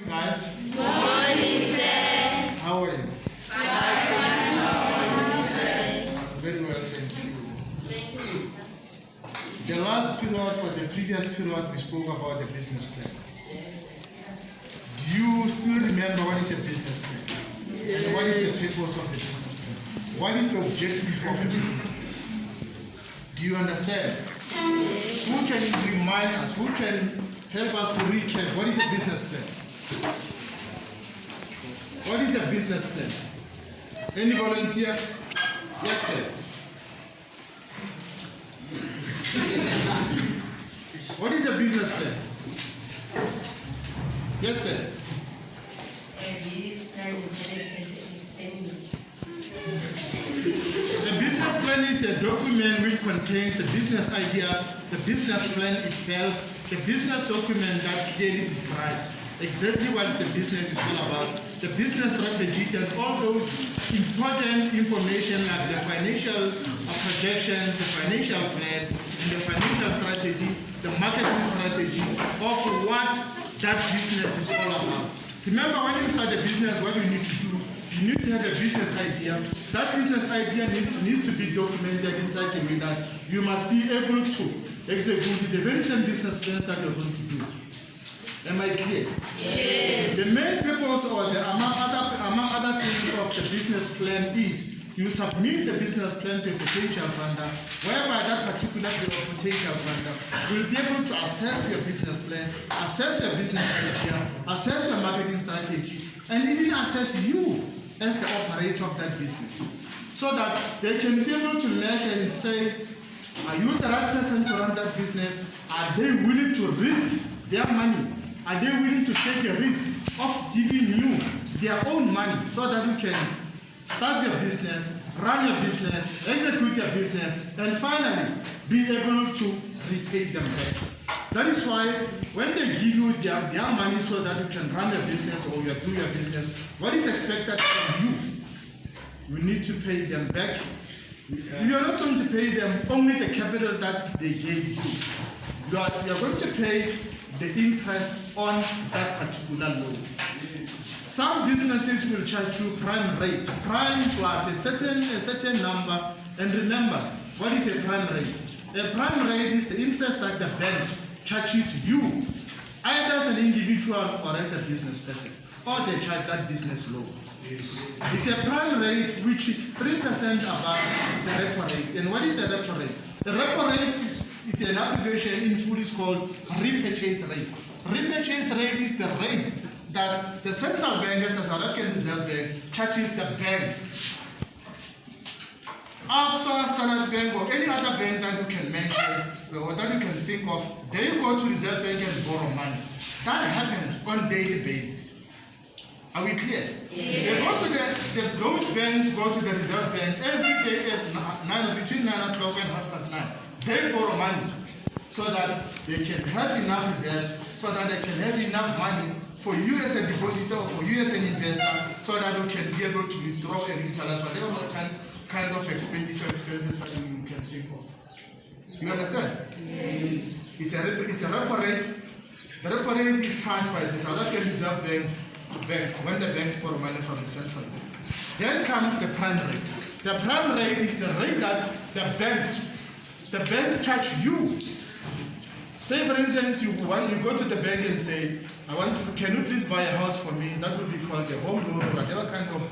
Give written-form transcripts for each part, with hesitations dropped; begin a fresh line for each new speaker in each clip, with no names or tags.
Guys,
Morning, sir.
how are you?
Fine.
Very well, thank you. The last period or the previous period, we spoke about the business plan. Do you still remember what is a business plan? And what is the purpose of the business plan? What is the objective of a business plan? Do you understand? Who can remind us? Who can help us to recap? What is a business plan? What is a business plan? Any volunteer? Yes, sir. What is a business plan? Yes, sir. A business plan is a document which contains the business ideas, the business plan itself, the business document that clearly describes exactly what the business is all about, the business strategies and all those important information like the financial projections, the financial plan, and the financial strategy, the marketing strategy of what that business is all about. Remember, when you start a business, what you need to do, you need to have a business idea. That business idea needs to be documented in such a way that you must be able to execute the very same business plan that you're going to do. Am I clear?
Yes.
The main purpose or among other things of the business plan is you submit the business plan to a potential funder, whereby that particular potential funder will be able to assess your business plan, assess your business idea, assess your marketing strategy, and even assess you as the operator of that business, so that they can be able to measure and say, are you the right person to run that business? Are they willing to risk their money? Are they willing to take a risk of giving you their own money so that you can start your business, run your business, execute your business, and finally be able to repay them back? That is why when they give you their money so that you can run your business or you do your business, what is expected from you? You need to pay them back. You are not going to pay them only the capital that they gave you. You are going to pay the interest on that particular loan. Some businesses will charge you prime rate. Prime plus a certain number. And remember, what is a prime rate? A prime rate is the interest that the bank charges you, either as an individual or as a business person, or they charge that business loan. It's a prime rate which is 3% above the repo rate. And what is a repo rate? The repo rate is an abbreviation in full is called repurchase rate. Repurchase rate is the rate that the central bank, as the South African Reserve Bank, charges the banks. Absa, Standard Bank, or any other bank that you can mention or that you can think of, they go to Reserve Bank and borrow money. That happens on a daily basis. Are we clear?
Yes.
They go to those banks go to the Reserve Bank every day at between 9 o'clock and 9:30. They borrow money so that they can have enough reserves, so that they can have enough money for you as a depositor or for you as an investor, so that you can be able to withdraw and utilize whatever kind of expenses that you can think of. You understand?
Yes.
It's a repo rate. The repo rate is charged by the South African Reserve Bank to banks when the banks borrow money from the central bank. Then comes the prime rate. The prime rate is the rate that the banks charge you. Say for instance, you go to the bank and say, can you please buy a house for me? That would be called a home loan or whatever kind of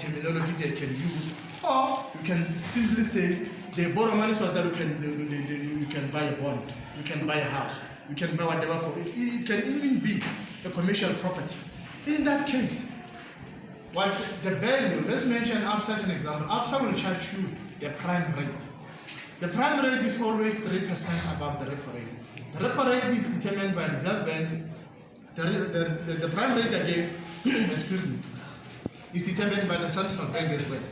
terminology they can use. Or you can simply say they borrow money so that you can buy a bond, you can buy a house, you can buy whatever. It can even be a commercial property. In that case, what the bank, let's mention Absa as an example. Absa will charge you the prime rate. The prime rate is always 3% above the repo rate. The repo rate is determined by Reserve Bank. The prime rate again, excuse me, is determined by the central bank as well.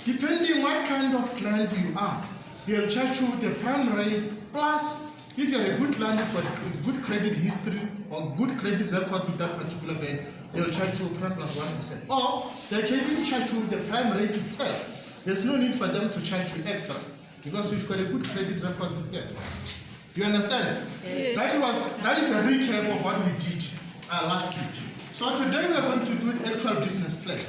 Depending what kind of client you are, they'll charge you the prime rate plus, if you're a good client with good credit history or good credit record with that particular bank, they'll charge you prime plus 1%. Or they can even charge you the prime rate itself. There's no need for them to charge you extra, because you've got a good credit record with them. You understand?
Yes.
That is a recap of what we did last week. So today we are going to do the actual business plan.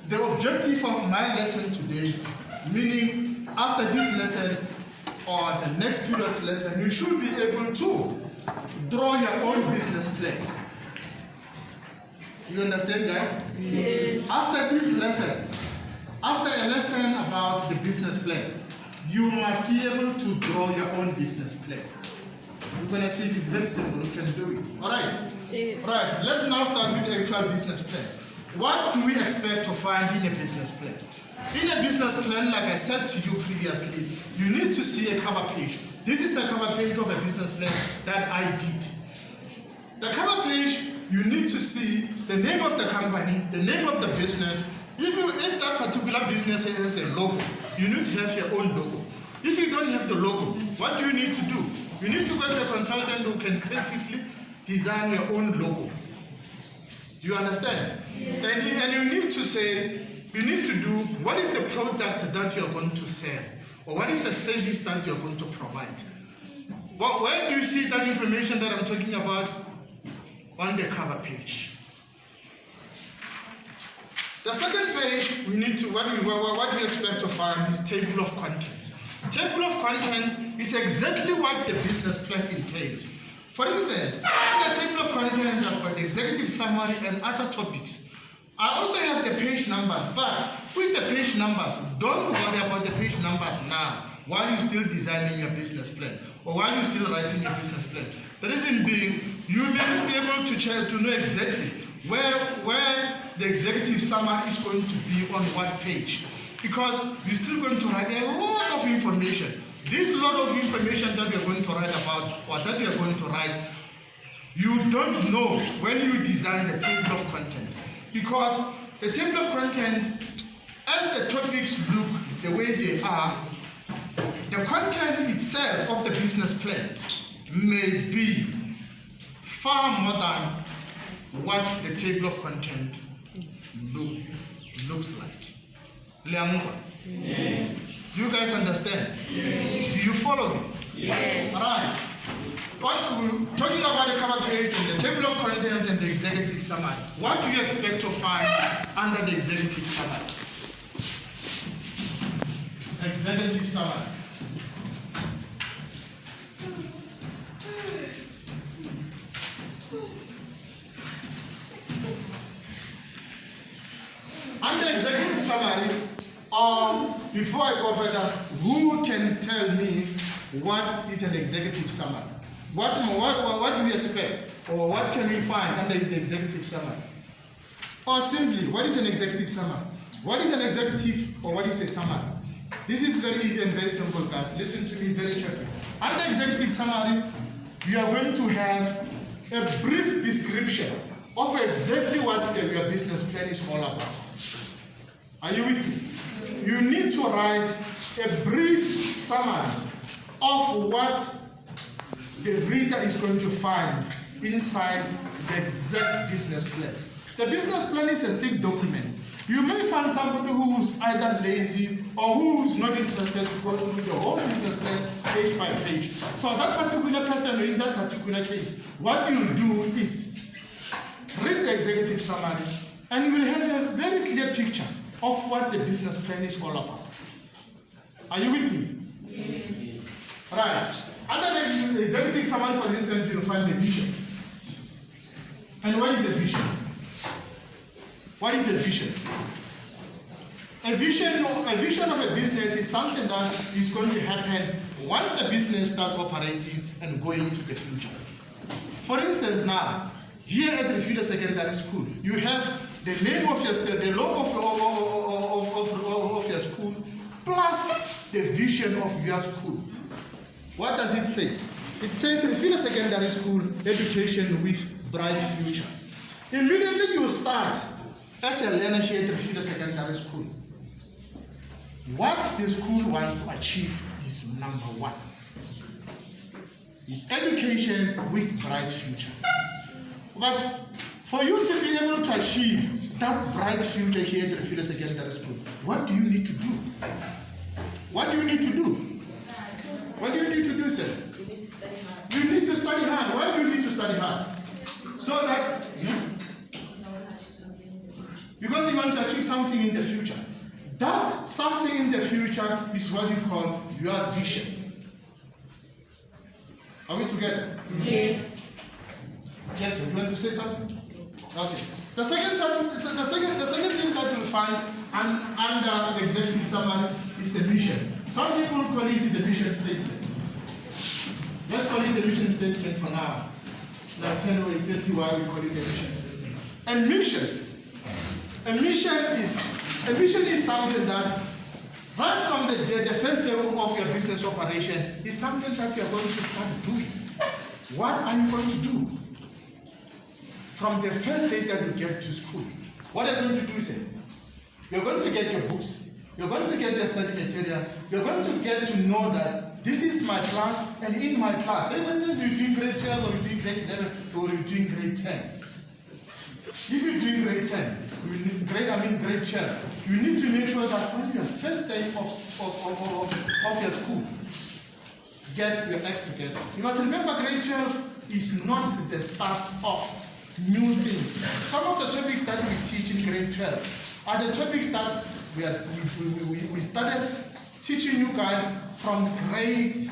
The objective of my lesson today, meaning after this lesson or the next period's lesson, you should be able to draw your own business plan. You understand, guys?
Yes.
After this lesson, after a lesson about the business plan, you must be able to draw your own business plan. You're going to see it's very simple. You can do it. All right?
Yes.
Right. Let's now start with the actual business plan. What do we expect to find in a business plan? In a business plan, like I said to you previously, you need to see a cover page. This is the cover page of a business plan that I did. The cover page, you need to see the name of the company, the name of the business. If that particular business has a logo, you need to have your own logo. If you don't have the logo, what do you need to do? You need to go to a consultant who can creatively design your own logo. Do you understand? Yeah. And you need to say, you need to do, what is the product that you're going to sell? Or what is the service that you're going to provide? Well, where do you see that information that I'm talking about? On the cover page. The second page, we need to, what we expect to find is table of contents. Table of contents is exactly what the business plan entails. For instance, in the table of contents, I've got the executive summary and other topics. I also have the page numbers, but with the page numbers, don't worry about the page numbers now while you're still designing your business plan or while you're still writing your business plan. The reason being, you may not be able to know exactly where the executive summary is going to be on what page, because you're still going to write a lot of information. This lot of information that you're going to write about, or that you're going to write, you don't know when you design the table of content. Because the table of content, as the topics look the way they are, the content itself of the business plan may be far more than what the table of content looks like. Yes. Do you guys understand? Yes. Do you follow me?
Yes.
All right. What we're talking about the cover page and the table of contents and the executive summary. What do you expect to find under the executive summary? Executive summary. Under executive summary, before I go further, who can tell me what is an executive summary? What do we expect? Or what can we find under the executive summary? Or simply, what is an executive summary? What is an executive or what is a summary? This is very easy and very simple, guys. Listen to me very carefully. Under executive summary, you are going to have a brief description of exactly what your business plan is all about. Are you with me? You need to write a brief summary of what the reader is going to find inside the exact business plan. The business plan is a thick document. You may find somebody who's either lazy or who's not interested to go through the whole business plan page by page. So that particular person, in that particular case, what you'll do is read the executive summary and you will have a very clear picture of what the business plan is all about. Are you with me?
Yes.
Right. Under the executive summary, for instance, you'll find the vision. And what is a vision? What is a vision? A vision of a business is something that is going to happen once the business starts operating and going into the future. For instance, now, here at Refilwe Secondary School, you have the name of the logo of your school, plus the vision of your school. What does it say? It says Refilwe Secondary School, education with bright future. Immediately you start as a learner here at Refilwe Secondary School. What the school wants to achieve is number one. Is education with bright future. But for you to be able to achieve that bright future here at Refilwe Secondary School, what do you need to do? What do you need to do? What do you need to do, sir? You need to study hard. Why do you need to study hard? So that, because you want to achieve something in the future. That something in the future is what you call your vision. Are we together?
Yes.
Yes, you want to say something? Okay. The second thing that you'll find under the executive summary is the mission. Some people call it the mission statement. Let's call it the mission statement for now. I'll tell you exactly why we call it the mission statement. A mission is something that right from the first level of your business operation is something that you are going to start doing. What are you going to do? From the first day that you get to school, what are you going to do is you're going to get your books, you're going to get your study material, you're going to get to know that this is my class, and in my class, even if you're doing grade 12 or you're doing grade 11 or you're doing grade 10, if you're doing grade 10, grade 12, you need to make sure that on your first day of your school, get your acts together. You must remember grade 12 is not the start of new things. Some of the topics that we teach in grade 12 are the topics that we started teaching you guys from grade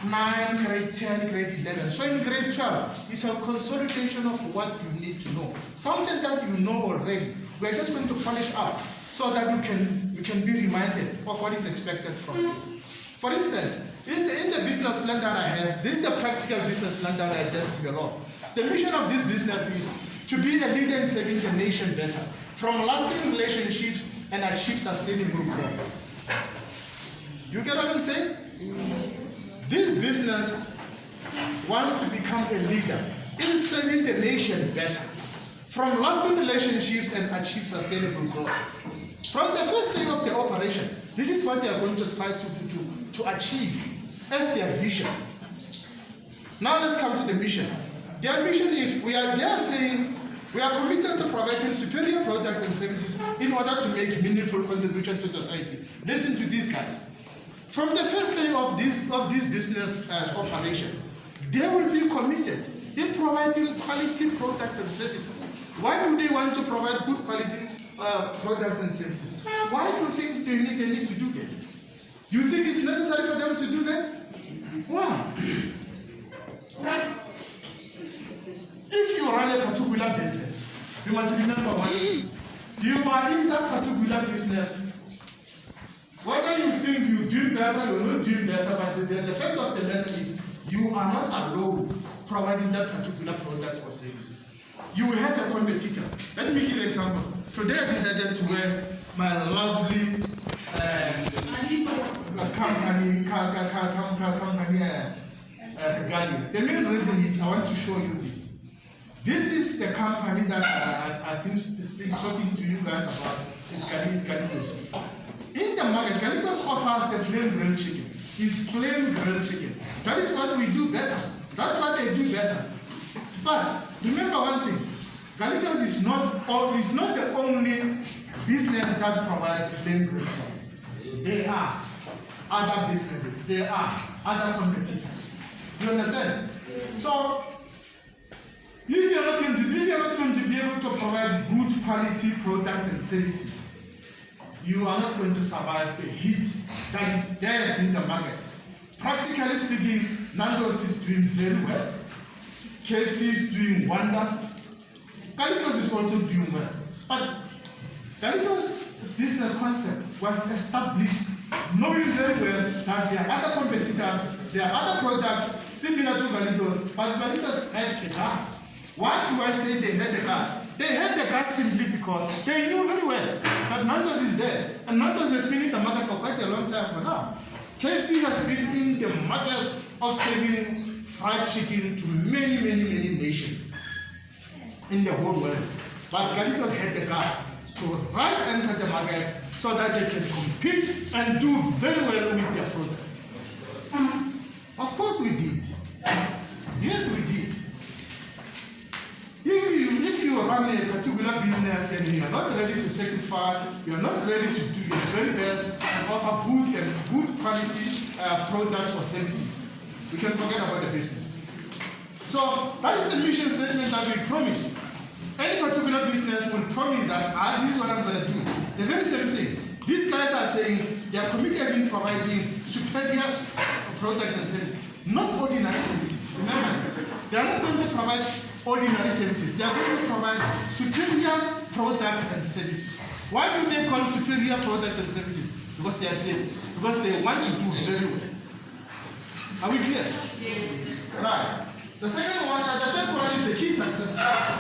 9, grade 10, grade 11. So in grade 12, it's a consolidation of what you need to know. Something that you know already, we're just going to polish up so that you can be reminded of what is expected from you. For instance, in the business plan that I have, this is a practical business plan that I just developed. The mission of this business is to be a leader in serving the nation better, from lasting relationships and achieve sustainable growth. You get what I'm saying? This business wants to become a leader in serving the nation better, from lasting relationships and achieve sustainable growth. From the first day of the operation, this is what they are going to try to achieve as their vision. Now let's come to the mission. Their mission is, they are saying, we are committed to providing superior products and services in order to make meaningful contribution to society. Listen to these guys. From the first day of this business operation, they will be committed in providing quality products and services. Why do they want to provide good quality products and services? Why do you think they need to do that? Do you think it's necessary for them to do that? Why? If you run a particular business, you must remember one thing. You are in that particular business. Whether you think you're doing better or not doing better, but the fact of the matter is you are not alone providing that particular product or service. You will have a competitor. Let me give an example. Today I decided to wear my lovely company regalia. The main reason is I want to show you this. This is the company that I've been talking to you guys about. It's Galitos. In the market, Galitos offers the flame grilled chicken. It's flame grilled chicken. That is what we do better. That's what they do better. But remember one thing, Galitos is not the only business that provides flame grilled chicken. There are other businesses. There are other competitors. You understand? So if you're not going to be able to provide good quality products and services, you are not going to survive the heat that is there in the market. Practically speaking, Nando's is doing very well. KFC is doing wonders. Galitos is also doing well. But Galitos' business concept was established knowing very well that there are other competitors, there are other products similar to Galitos, but Galitos had the guts. Why do I say they had the guts? They had the guts simply because they knew very well that Nando's is there. And Nando's has been in the market for quite a long time for now. KFC has been in the market of serving fried chicken to many, many, many nations in the whole world. But Galitos had the guts to enter the market so that they can compete and do very well with their products. Of course we did. Yes, we did. If you run a particular business and you are not ready to sacrifice, you are not ready to do your very best and offer good quality products or services, you can forget about the business. So that is the mission statement that we promise. Any particular business will promise that this is what I'm going to do. The very same thing. These guys are saying they are committed in providing superior products and services, not ordinary services. Remember this. They are not going to provide ordinary services. They are going to provide superior products and services. Why do they call superior products and services? Because they are there. Because they want to do very well. Are we clear?
Yes.
Right. The second one, the third one is the key success factors.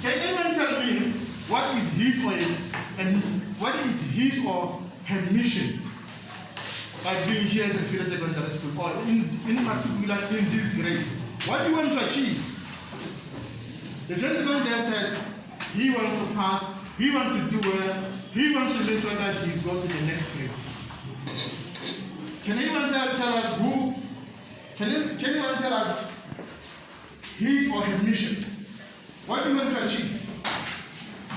Can anyone tell me what is his or her mission by being here at the Fida Secondary School, or in particular in this grade? What do you want to achieve? The gentleman there said he wants to pass, he wants to do well, he wants to make sure that he go to the next grade. Can anyone tell us who? Can anyone tell us his or her mission? What do you want to achieve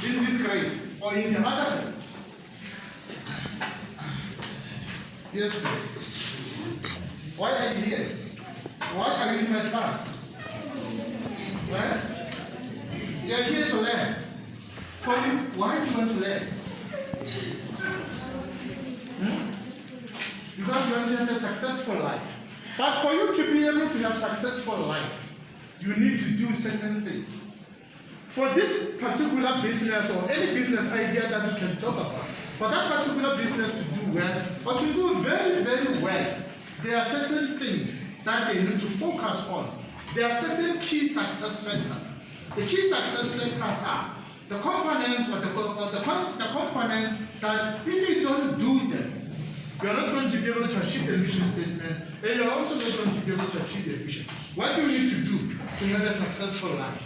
in this grade or in the other grades? Yes, please. Why are you here? Why are you in my class? Well, you are here to learn. For you, why do you want to learn? Because you want to have a successful life. But for you to be able to have a successful life, you need to do certain things. For this particular business or any business idea that we can talk about, for that particular business to do well or to do very, very well, there are certain things that they need to focus on. There are certain key success factors. The key success factors are the components or the components that if you don't do them, you are not going to be able to achieve the mission statement, and you are also not going to be able to achieve the vision. What do you need to do to have a successful life?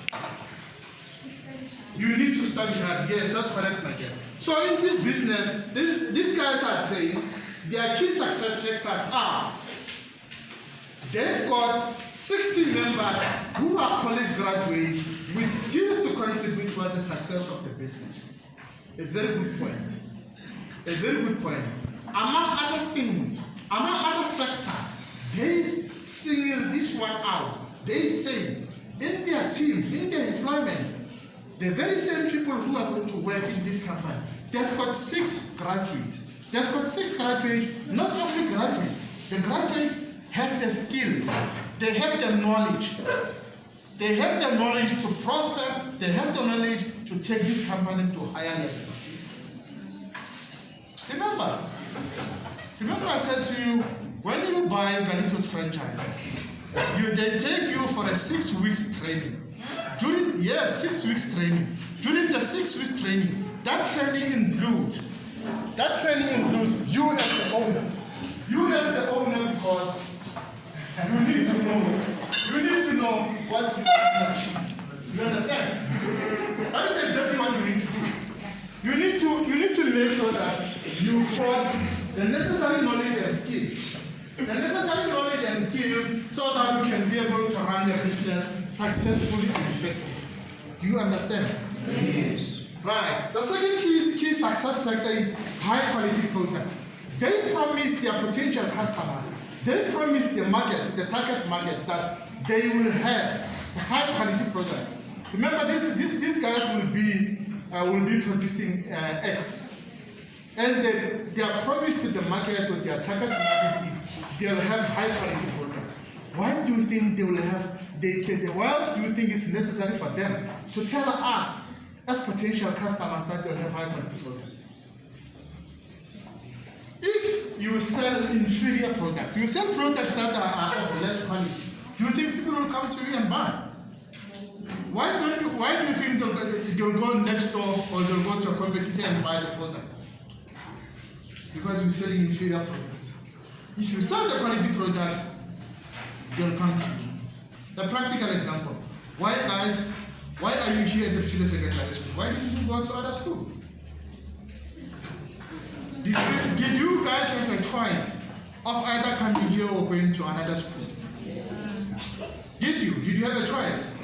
You need to study hard. Yes, that's correct, my dear. So in this business, these guys are saying their key success factors are they've got 60 members who are college graduates with skills to contribute to the success of the business. A very good point. A very good point. Among other things, among other factors, they single this one out. They say in their team, in their employment, the very same people who are going to work in this company, they've got 6 graduates. They've got 6 graduates, not only graduates. The graduates have the skills, they have the knowledge. They have the knowledge to prosper, they have the knowledge to take this company to higher level. Remember I said to you, when you buy Galitos franchise, they take you for a 6 weeks training. 6 weeks training. During the 6 weeks training, that training includes you as the owner. You as the owner, because you need to know what you need to achieve. You understand? That is exactly what you need to do. You need to make sure that you've got the necessary knowledge and skills. The necessary knowledge and skills so that you can be able to run your business successfully and effectively. Do you understand? Yes. Right. The second key success factor is high quality products. They promise their potential customers, they promise the market, the target market, that they will have high quality product. Remember, these guys will be producing X. And their promise to the market or their target market is they'll have high quality product. Why do you think they will have? Why do you think it's necessary for them to tell us as potential customers that they'll have high quality products? If you sell inferior products, you sell products that are of less quality, do you think people will come to you and buy? Why do you think they'll go next door or they'll go to a competitor and buy the products? Because you're selling inferior products. If you sell the quality products, they'll come to you. The practical example. Why are you here at the Fida Secondary School? Why did you go to other school? Did you guys have a choice of either coming here or going to another school? Did you have a choice?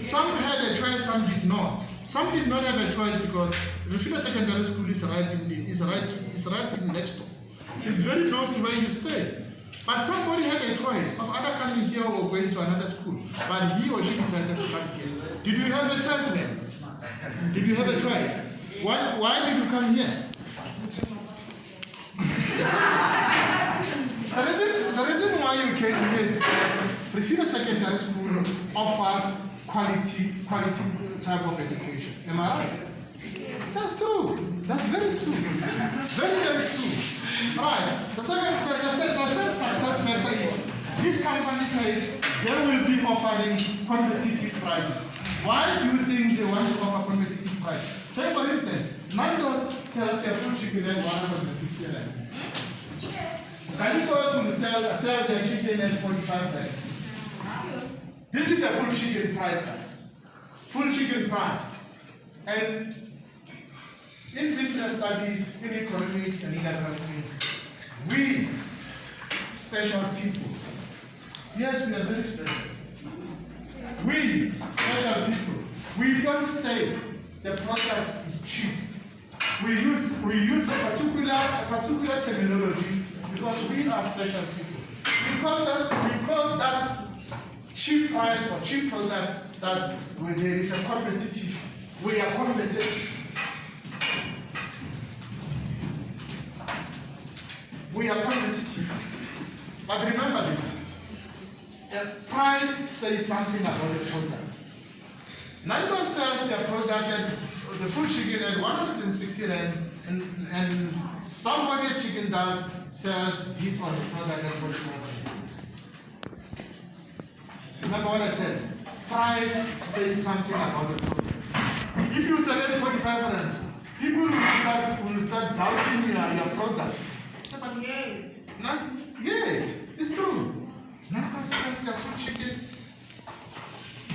Some had a choice, some did not. Some did not have a choice because the Fida Secondary School is right in next door. It's very close to where you stay. But somebody had a choice of either coming here or going to another school. But he or she decided to come here. Did you have a choice, man? Did you have a choice? Why did you come here? The reason why you came here is because Pretoria Secondary School offers quality type of education. Am I right? That's true. That's very true. Very, very true. Right. The third success factor is this company says they will be offering competitive prices. Why do you think they want to offer competitive prices? Say for instance, Nando's sells their full chicken at 160 rand. Galito will sell their chicken at 45 rand. This is a full chicken price, guys. Full chicken price. And in business studies, in economics and in accounting, we special people, yes, we are very special. We special people, we don't say the product is cheap. We use a particular terminology because we are special people. We call that cheap price or cheap product that when there is a competitive, we are competitive. We are competitive. But remember this, the price says something about the product. Nando's sells their product at the full chicken at 160 rand, and somebody at Chicken Dust sells his or her product at 45 rand. Remember what I said? Price says something about the product. If you sell at 45 rand, people will start doubting your product. But yes, it's true. Nando's sells their full chicken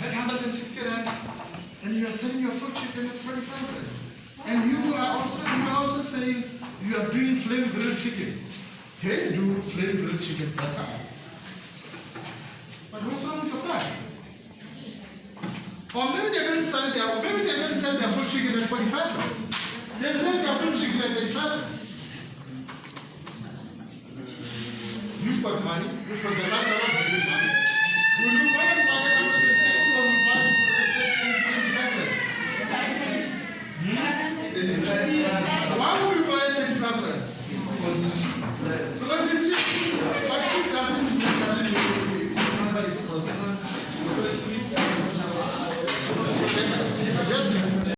at 160 rand, and you are selling your fruit chicken at 45 rand. And you are also saying you are doing flame grilled chicken. Hey, do flame grilled chicken better. But what's wrong with your price? Or maybe they don't sell their fruit chicken at 45 rand. They sell their fruit chicken at 35 rand. You've got money, you've got the right amount of money. Will you buy and buy 160 or will you buy 25 rand? Why would you buy 35 rand? Because it's cheap. But cheap doesn't mean that it's